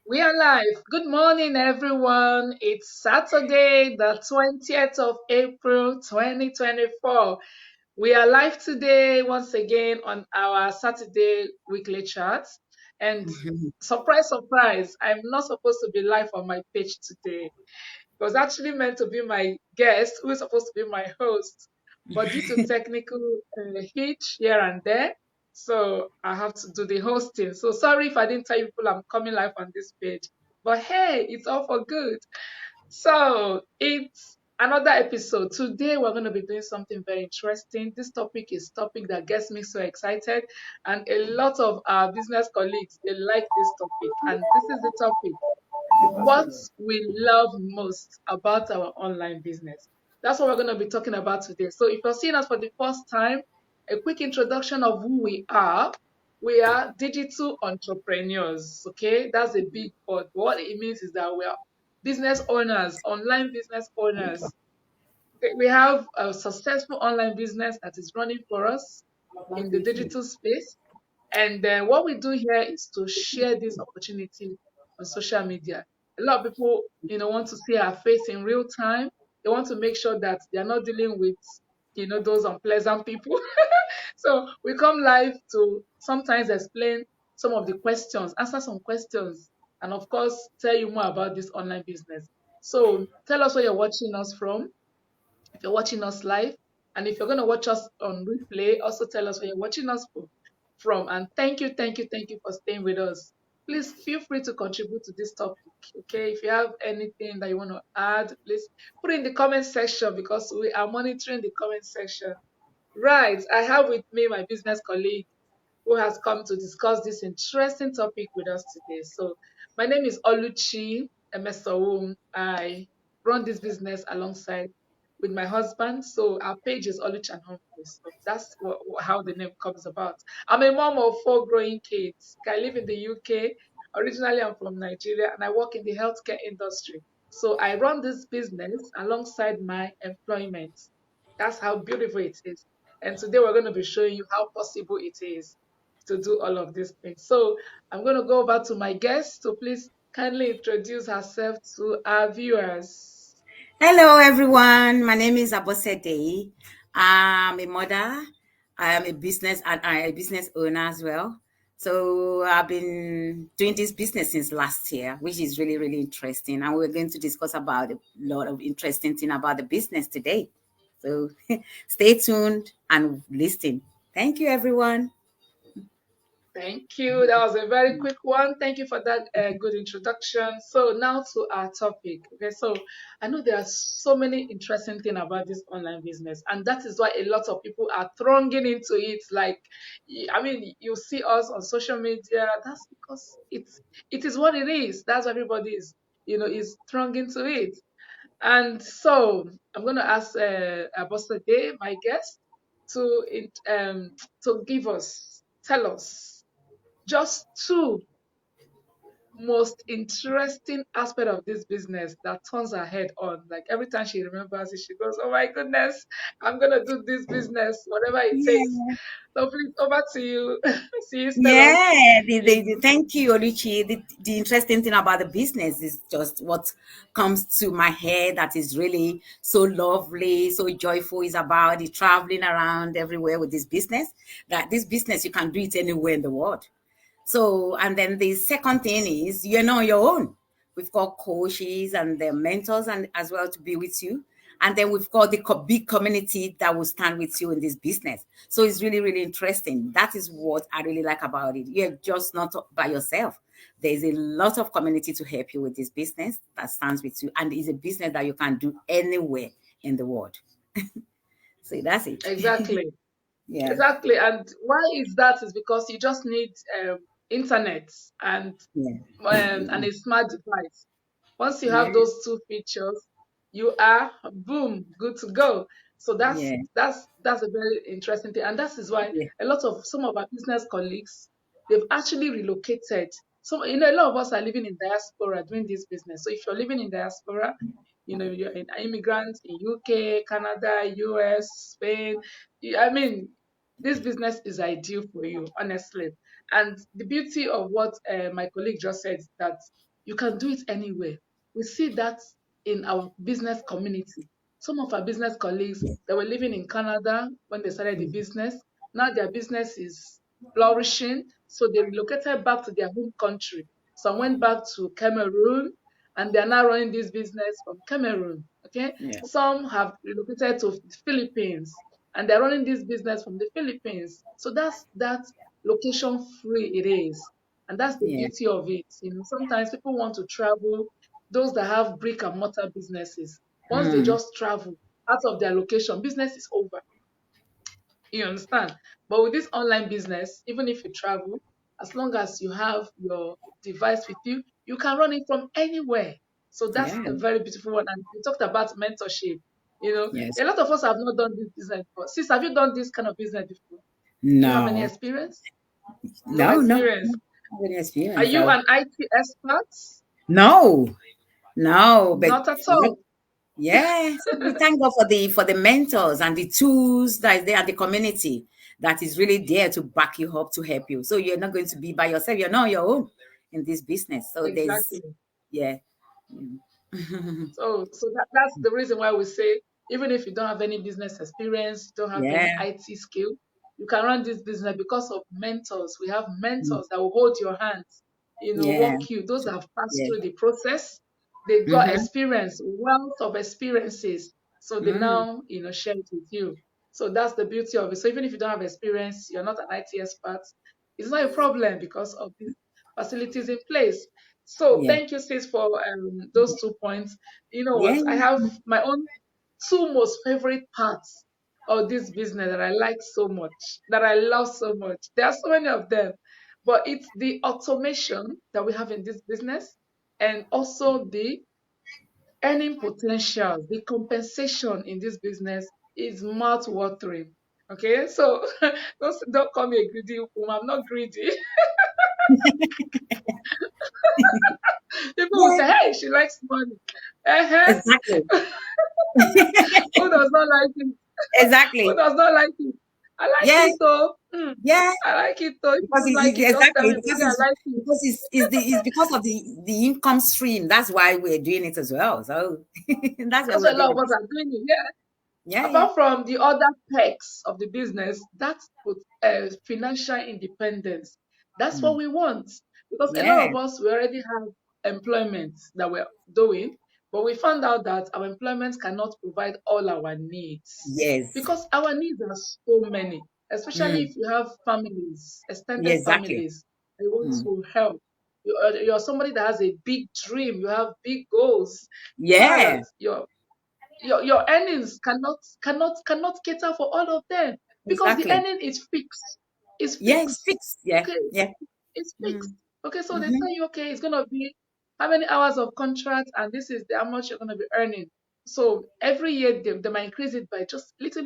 We are live. Good morning, everyone. It's Saturday, the 20th of April, 2024. We are live today once again on our Saturday weekly charts. And surprise, surprise, I'm not supposed to be live on my page today. It was actually meant to be my guest who is supposed to be my host. But due to technical hitch here and there, so I have to do the hosting. So sorry if I didn't tell you people I'm coming live on this page. But hey, it's all for good. So it's another episode. Today we're going to be doing something very interesting. This topic that gets me so excited, and a lot of our business colleagues they like this topic. And this is the topic: what we love most about our online business. That's what we're going to be talking about today. So, if you're seeing us for the first time, a quick introduction of who we are. We are digital entrepreneurs. Okay, that's a big word. What it means is that we are business owners, online business owners. We have a successful online business that is running for us in the digital space. And then what we do here is to share this opportunity on social media. A lot of people, want to see our face in real time. They want to make sure that they are not dealing with, those unpleasant people. So we come live to sometimes explain some of the questions, answer some questions, and of course, tell you more about this online business. So tell us where you're watching us from, if you're watching us live. And if you're going to watch us on replay, also tell us where you're watching us from. And thank you, thank you, thank you for staying with us. Please feel free to contribute to this topic. Okay, if you have anything that you want to add, please put it in the comment section because we are monitoring the comment section. Right, I have with me my business colleague who has come to discuss this interesting topic with us today. So, my name is Oluchi Emesowum. I run this business alongside with my husband. So, our page is Oluchi and Humphrey. So, that's how the name comes about. I'm a mom of four growing kids. I live in the UK. Originally, I'm from Nigeria and I work in the healthcare industry. So, I run this business alongside my employment. That's how beautiful it is. And today we're going to be showing you how possible it is to do all of these things. So I'm going to go over to my guest. So please kindly introduce herself to our viewers. Hello, everyone. My name is Abosede. I'm a mother. I am a business and I'm a business owner as well. So I've been doing this business since last year, which is really, really interesting. And we're going to discuss about a lot of interesting thing about the business today. So stay tuned and listen. Thank you, everyone. Thank you. That was a very quick one. Thank you for that good introduction. So now to our topic. Okay, so I know there are so many interesting things about this online business, and that is why a lot of people are thronging into it. Like, I mean, you see us on social media. That's because it is what it is. That's why everybody is thronging to it. And so I'm going to ask Abosede, my guest, to tell us just two most interesting aspect of this business that turns her head on. Like every time she remembers it, she goes, "Oh my goodness, I'm gonna do this business, whatever it takes." Yeah. So please, over to you. Please tell us. Yeah, You know. thank you, Oluchi. The interesting thing about the business is just what comes to my head that is really so lovely, so joyful is about the traveling around everywhere with this business. That this business, you can do it anywhere in the world. So, and then the second thing is you're not on your own. We've got coaches and the mentors and as well to be with you. And then we've got the big community that will stand with you in this business. So it's really, really interesting. That is what I really like about it. You're just not by yourself. There's a lot of community to help you with this business that stands with you. And it's a business that you can do anywhere in the world. So that's it. Exactly. Yeah. Exactly. And why is that? Is because you just need internet and Yeah. a smart device. Once you Yeah. have those two features, you are boom, good to go. So that's Yeah. that's that's a very interesting thing, and that is why Yeah. a lot of some of our business colleagues they've actually relocated. So a lot of us are living in diaspora doing this business. So if you're living in diaspora, you're an immigrant in UK, Canada, US, Spain. I mean, this business is ideal for you, honestly. And the beauty of what my colleague just said is that you can do it anywhere. We see that in our business community. Some of our business colleagues that were living in Canada when they started the business, now their business is flourishing. So they relocated back to their home country. Some went back to Cameroon and they are now running this business from Cameroon. Okay. Yeah. Some have relocated to the Philippines and they're running this business from the Philippines. So that's that location free it is. And that's the Yeah. beauty of it. Sometimes people want to travel, those that have brick and mortar businesses, once they Mm. just travel out of their location, business is over. You understand? But with this online business, even if you travel, as long as you have your device with you, you can run it from anywhere. So that's Yeah. a very beautiful one. And we talked about mentorship. Yes. A lot of us have not done this business before. Sis, have you done this kind of business before? Do you have any No. experience? No No. No. experience. Not any Are experience. you So an IT expert? no. No. But Not at all. yeah, so we thank God for the mentors and the tools that is there at the community that is really there to back you up to help you. So you're not going to be by yourself. You're not on your own in this business. So there's Exactly. yeah. Mm. So that's the reason why we say even if you don't have any business experience, don't have any Yeah. IT skill, you can run this business because of mentors. We have Mm. mentors that will hold your hands, Yeah. walk you. Those that have passed Yeah. through the process, they got Mm-hmm. experience, wealth of experiences. So they Mm. now, share it with you. So that's the beauty of it. So even if you don't have experience, you're not an IT expert, it's not a problem because of these facilities in place. So Yeah. thank you, sis, for those 2 points. You know Yeah. what? I have my own two most favorite parts of this business that I like so much, that I love so much. There are so many of them, but it's the automation that we have in this business and also the earning potential, the compensation in this business is mouth watering. Okay, so don't call me a greedy woman. I'm not greedy. People will Yeah. say, hey, she likes money. Uh-huh. Exactly. Who does not like it? Who Exactly. does not like it? I like Yeah. it though. Yeah. I like it though. If you Because don't like it, just tell exactly me, but me, I like it. because it's because of the income stream. That's why we're doing it as well. So that's why That's we're why a lot doing of it. us are doing it. Yeah. Yeah, yeah. Apart from the other perks of the business, that's financial independence. That's what Mm. we want. Because a lot Yeah. of us, we already have employment that we're doing, but we found out that our employment cannot provide all our needs. Yes. Because our needs are so many, especially Mm. if you have families, Yeah, extended exactly. families, you want Mm. to help. You're somebody that has a big dream, you have big goals. You find out Yeah, that your earnings cannot cater for all of them because the exactly. earning is fixed. It's Yeah, it's fixed. fixed. Yeah, Okay, yeah. it's fixed. Mm. Okay, so they Hmm. tell you, okay, it's gonna be how many hours of contract, and this is how much you're gonna be earning. So every year they might increase it by just little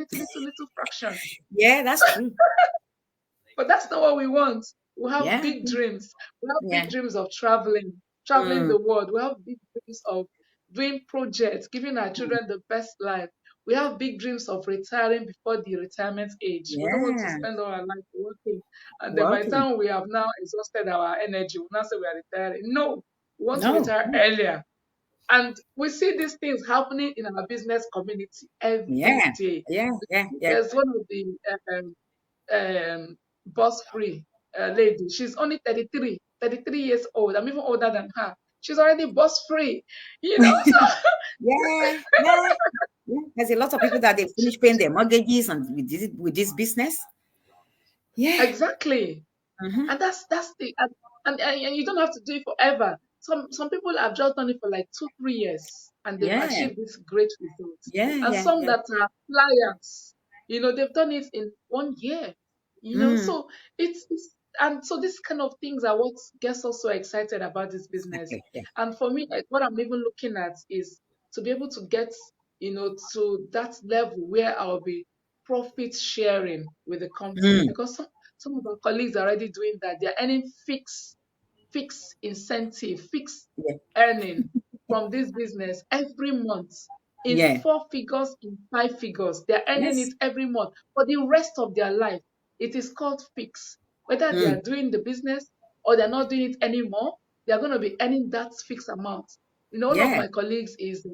fraction. Yeah, that's true. But that's not what we want. We have Yeah, big dreams. We have big yeah. dreams of traveling Mm. the world. We have big dreams of doing projects, giving our children the best life. We have big dreams of retiring before the retirement age. We don't want to Yeah. spend all our life working. And then by the Working. time we have now exhausted our energy, we now say we are retiring. No, we want to No. retire earlier. And we see these things happening in our business community every Yeah. day. Yeah, yeah, yeah. There's one of the boss free lady. She's only 33 years old. I'm even older than her. She's already boss free, so Yeah, yeah, yeah. There's a lot of people that they finish paying their mortgages and with this business. Yeah. exactly. Hmm. And that's the and you don't have to do it forever. Some people have just done it for like 2 3 years and they've Yeah. achieved this great results. Yeah, And yeah, some yeah. that are flyers, they've done it in 1 year. Mm. So it's and so these kind of things are what gets us so excited about this business. Exactly. Yeah. And for me, like, what I'm even looking at is to be able to get, to that level where I'll be profit sharing with the company Mm. because some of our colleagues are already doing that. They're earning fixed incentive, fixed Yeah. earning from this business every month in Yeah. 4 figures, in 5 figures. They're earning Yes. it every month for the rest of their life. It is called fixed. Whether they Mm. are doing the business or they're not doing it anymore, they are going to be earning that fixed amount. One of Yeah. my colleagues is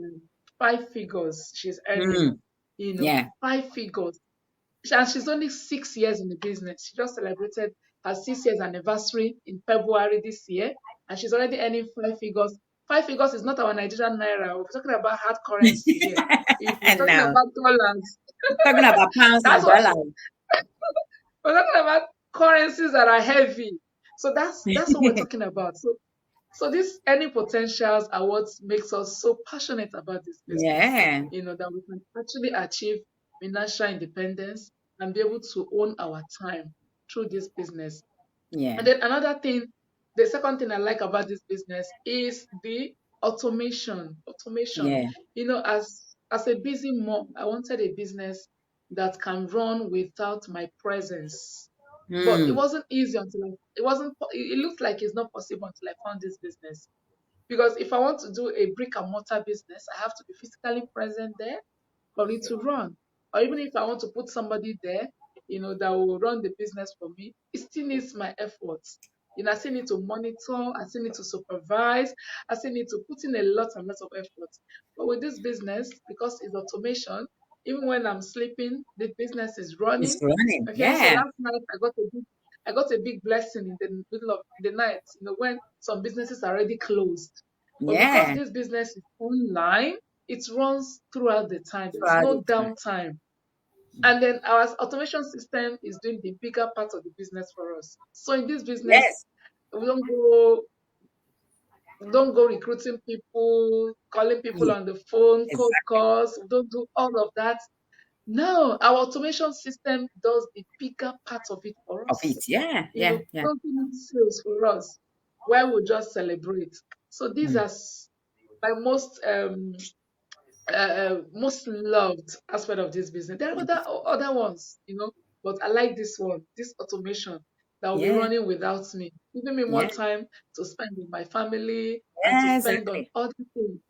5 figures she's earning, Mm. Yeah. 5 figures. And she's only 6 years in the business. She just celebrated her 6 years anniversary in February this year, and she's already earning 5 figures. 5 figures is not our Nigerian naira. We're talking about hard currency here. If we're And talking now about dollars, talking about pounds that's and what dollars. we're talking about, currencies that are heavy. So that's what we're talking about. So these earning potentials are what makes us so passionate about this business. Yeah. That we can actually achieve financial independence and be able to own our time through this business. Yeah. And then another thing, the second thing I like about this business is the automation. Automation. Yeah. As a busy mom, I wanted a business that can run without my presence. But it Mm. wasn't easy until it wasn't. It looked like it's not possible until I found this business. Because if I want to do a brick and mortar business, I have to be physically present there for it to run. Or even if I want to put somebody there, that will run the business for me, it still needs my efforts. I still need to monitor, I still need to supervise, I still need to put in a lot and lots of effort. But with this business, because it's automation, even when I'm sleeping, the business is It's running. running. Okay, so Yeah. last night I got a big blessing in the middle of the night, when some businesses are already closed. But because Yeah. this business is online, it runs throughout the time. There's Throughout no the time. downtime. And then our automation system is doing the bigger part of the business for us. So in this business, Yes. we don't go recruiting people, calling people Yeah. on the phone, cold Exactly. calls. We don't do all of that. No, our automation system does the bigger part of it for Of us. it. Yeah. Yeah. Yeah. Don't need sales for us. Where we just celebrate. So these Mm. are my most loved aspect of this business. There are other ones, but I like this one, this automation that will be Yeah. running without me, giving me more Yeah. time to spend with my family and to Yeah. spend on Exactly. other things.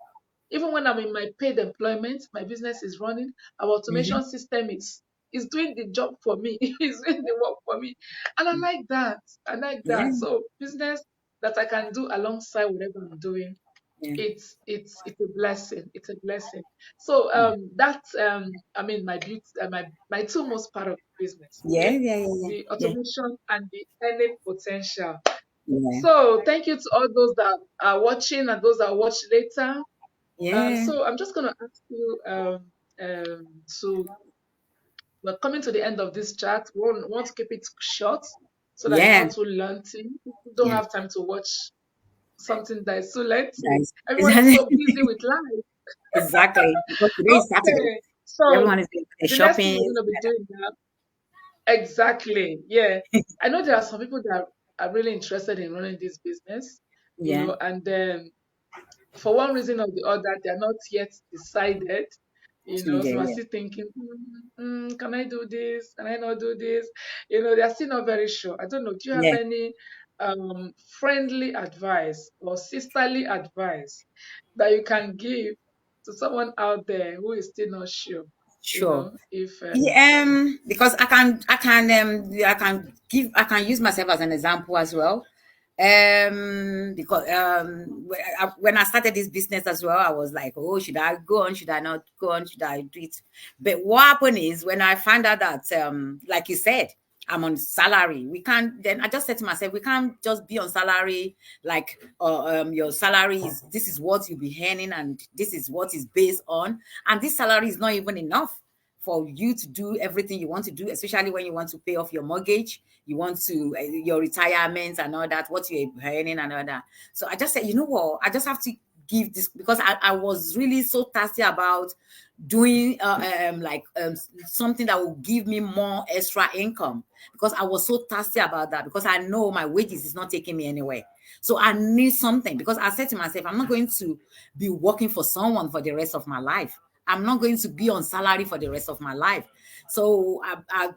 Even when I'm in my paid employment, my business is running. Our Hmm. automation system is doing the job for me. It's doing the work for me, and I like that. I like Yeah. that. So business that I can do alongside whatever I'm doing, Yeah. it's a blessing. It's a blessing. So Yeah. that's I mean my two most part of the business, Yeah. okay? Yeah. Yeah. The Yeah. automation and the earning potential. Yeah. So thank you to all those that are watching and those that watch later. Yeah. So I'm just gonna ask you to we're coming to the end of this chat. We want to keep it short so that it's Yeah. not too lengthy. People don't Yeah. have time to watch something that is too lengthy. Nice. Everyone is so busy with life. Exactly. Because today is Saturday. Okay, so Everyone is going to the next thing shopping. we're going to be doing now, exactly, yeah. I know there are some people that are really interested in running this business, Yeah. and then for one reason or the other, they are not yet decided, Yeah. so we're Yeah. still thinking, can I do this? Can I not do this? They're still not very sure. I don't know. Do you have Yeah. any friendly advice or sisterly advice that you can give to someone out there who is still not sure, Sure. if Yeah, because I can use myself as an example as well. Because when I started this business as well, I was like, oh, should I go on? Should I not go on? Should I do it? But what happened is when I found out that, like you said, I'm on salary. We can't. Then I just said to myself, we can't just be on salary. Like, your salary is this is what you'll be earning, and this is what is based on, and this salary is not even enough for you to do everything you want to do, especially when you want to pay off your mortgage, you want to your retirement and all that, what you're earning and all that. So I just said, you know what, I just have to give this because I was really so thirsty about doing something that will give me more extra income because I was so thirsty about that because I know my wages is not taking me anywhere. So I need something because I said to myself, I'm not going to be working for someone for the rest of my life. I'm not going to be on salary for the rest of my life. So I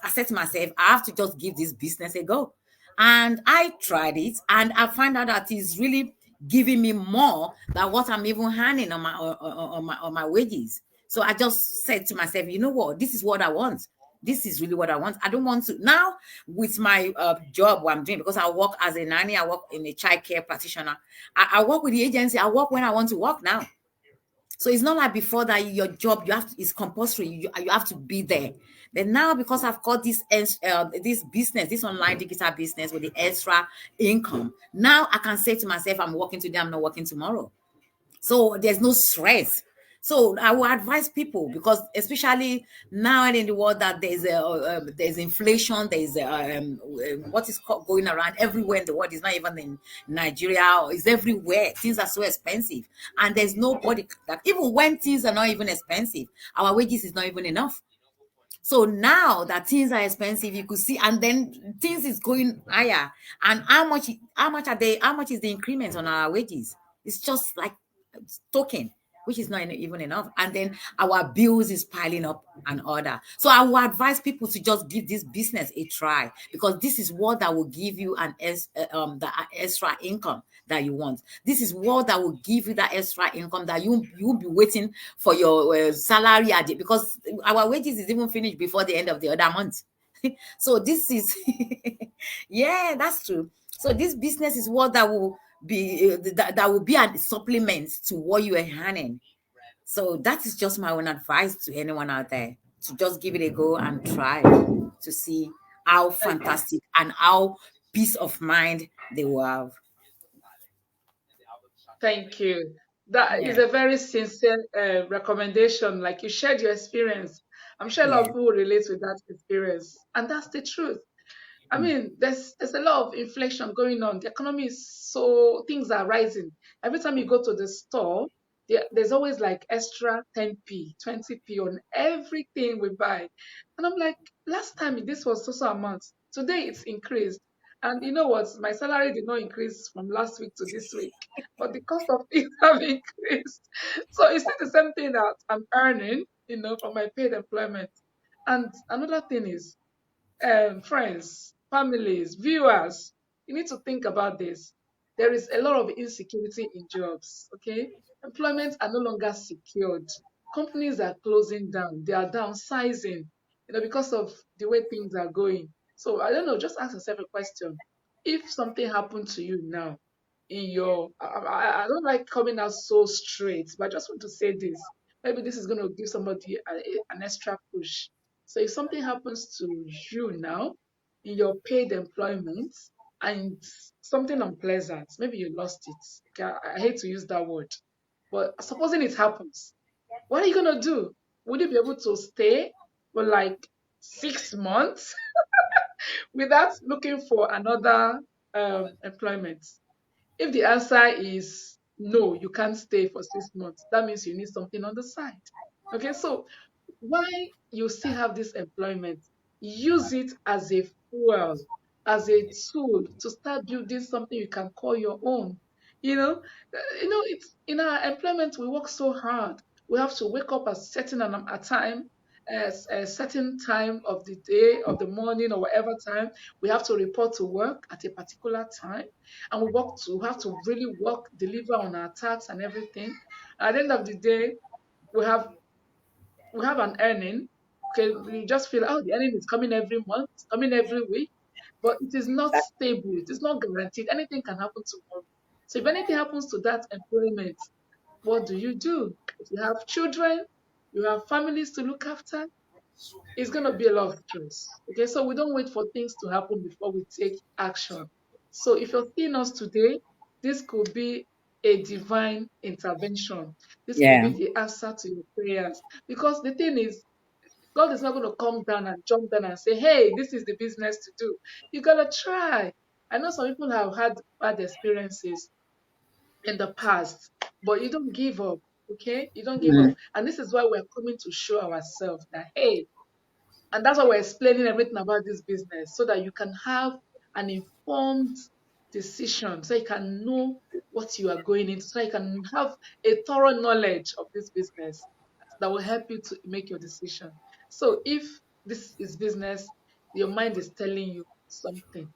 said to myself, I have to just give this business a go. And I tried it and I found out that it's really giving me more than what I'm even earning on my wages. So I just said to myself, you know what, this is what I want. this is really what I want. I don't want to now with my job what I'm doing, because I work as a nanny, I work in a child care practitioner. I work with the agency. I work when I want to work now. So it's not like before that your job you have to, is compulsory. You have to be there. But now, because I've got this business, this online digital business with the extra income, now I can say to myself, I'm working today, I'm not working tomorrow. So there's no stress. So I will advise people, because especially now in the world that there's inflation, there's what is going around everywhere in the world. It's not even in Nigeria, or it's everywhere. Things are so expensive, and there's nobody that, even when things are not even expensive, our wages is not even enough. So now that things are expensive, you could see, and then things is going higher. And how much is the increment on our wages? It's just like token, which is not even enough. And then our bills is piling up and all that. So I will advise people to just give this business a try, because this is what that will give you the extra income that you want. This is what that will give you that extra income that you will be waiting for your salary at it, because our wages is even finished before the end of the other month. So this is yeah, that's true. So this business is what that will be that will be a supplement to what you are earning. So that is just my own advice to anyone out there, to just give it a go and try to see how Okay. fantastic and how peace of mind they will have. Thank you. That is Yeah, a very sincere recommendation. Like you shared your experience. I'm sure a lot of yeah, people will relate with that experience. And that's the truth. I mm, mean, there's a lot of inflation going on. The economy is so things are rising. Every time you go to the store, there's always like extra 10p, 20p on everything we buy. And I'm like, last time this was so amount. Today it's increased. And you know what? My salary did not increase from last week to this week, but the cost of things have increased. So it's still the same thing that I'm earning, from my paid employment. And another thing is friends, families, viewers, you need to think about this. There is a lot of insecurity in jobs, okay? Employments are no longer secured. Companies are closing down, they are downsizing, because of the way things are going. So I don't know, just ask yourself a question. If something happened to you now in your, I don't like coming out so straight, but I just want to say this. Maybe this is going to give somebody an extra push. So if something happens to you now in your paid employment and something unpleasant, maybe you lost it. Okay, I hate to use that word, but supposing it happens, what are you gonna do? Would you be able to stay for like 6 months without looking for another employment? If the answer is no, you can't stay for 6 months, that means you need something on the side. Okay, so why you still have this employment, use it as a fuel, as a tool to start building something you can call your own. It's in our employment we work so hard. We have to wake up at a time, as a certain time of the day, of the morning, or whatever time. We have to report to work at a particular time, and we have to really work, deliver on our tasks and everything. At the end of the day, we have we have an earning. Okay, we just feel, oh, the earning is coming every month, it's coming every week, but it is not stable. It is not guaranteed. Anything can happen tomorrow. So if anything happens to that employment, what do you do? If you have children, you have families to look after, it's going to be a lot of stress. Okay, so we don't wait for things to happen before we take action. So if you're seeing us today, this could be a divine intervention. This could be yeah. the answer to your prayers. Because the thing is, God is not going to come down and jump down and say, hey, this is the business to do. You got to try. I know some people have had bad experiences in the past, but you don't give up. Okay? You don't give up. Mm, And this is why we're coming to show ourselves that, hey, and that's why we're explaining everything about this business, so that you can have an informed decision, so you can know what you are going into, so you can have a thorough knowledge of this business that will help you to make your decision. So if this is business, your mind is telling you something,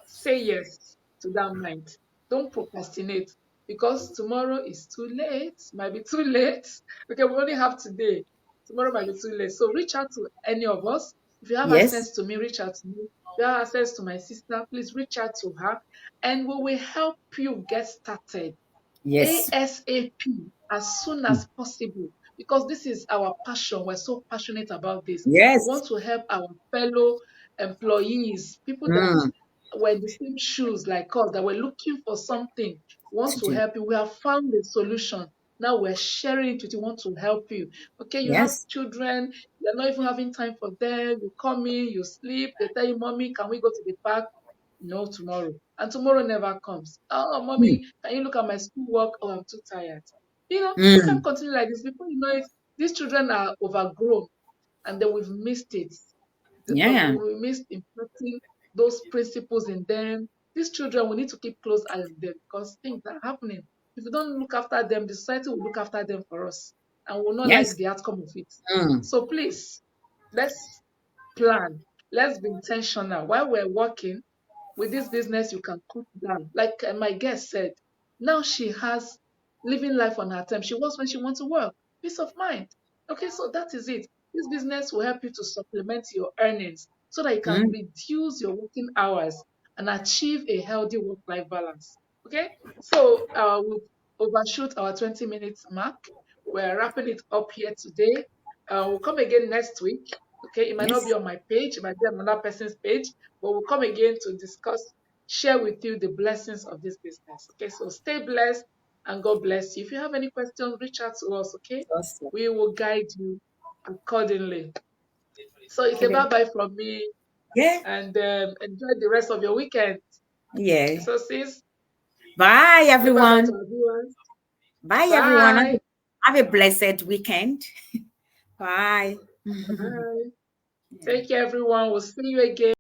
say yes to that mind. Don't procrastinate, because tomorrow is too late, might be too late. Okay, we only have today. Tomorrow might be too late. So reach out to any of us. If you have Yes. access to me, reach out to me. If you have access to my sister, please reach out to her, and we will help you get started Yes. ASAP, as soon as possible, because this is our passion. We're so passionate about this. We Yes. want to help our fellow employees, people that Mm. were in the same shoes like us, that were looking for something. We want To to do. help you. We have found a solution. Now we're sharing it with you. We want to help you. Okay, you have Yes. children, you're not even having time for them. You come in, you sleep, they tell you, Mommy, can we go to the park? No, tomorrow. And tomorrow never comes. Oh, Mm. Mommy, can you look at my schoolwork? Oh, I'm too tired. We can't Mm. continue like this. Before you know it, these children are overgrown, and then we've missed it. Yeah. We missed implementing those principles in them. These children, we need to keep close eye on them, because things are happening. If we don't look after them, the society will look after them for us, and we will not like Yes. the outcome of it. Mm. So please, let's plan. Let's be intentional. While we're working with this business, you can cut down. Like my guest said, now she has living life on her terms. She works when she wants to work. Peace of mind. Okay, so that is it. This business will help you to supplement your earnings so that you can Mm. reduce your working hours and achieve a healthy work-life balance. Okay, so we'll overshoot our 20 minutes mark. We're wrapping it up here today. We'll come again next week. Okay, it might not be Yes. on my page, it might be on another person's page, but we'll come again to discuss, share with you the blessings of this business. Okay, so stay blessed and God bless you. If you have any questions, reach out to us. Okay, Awesome. we will guide you accordingly. So it's Okay a bye then. bye from me, Yeah. and enjoy the rest of your weekend. Yeah. So, sis, Bye, say bye bye to everyone. our viewers. Bye, everyone. Bye. Have a blessed weekend. Bye. Bye. Yeah. Take care, everyone. We'll see you again.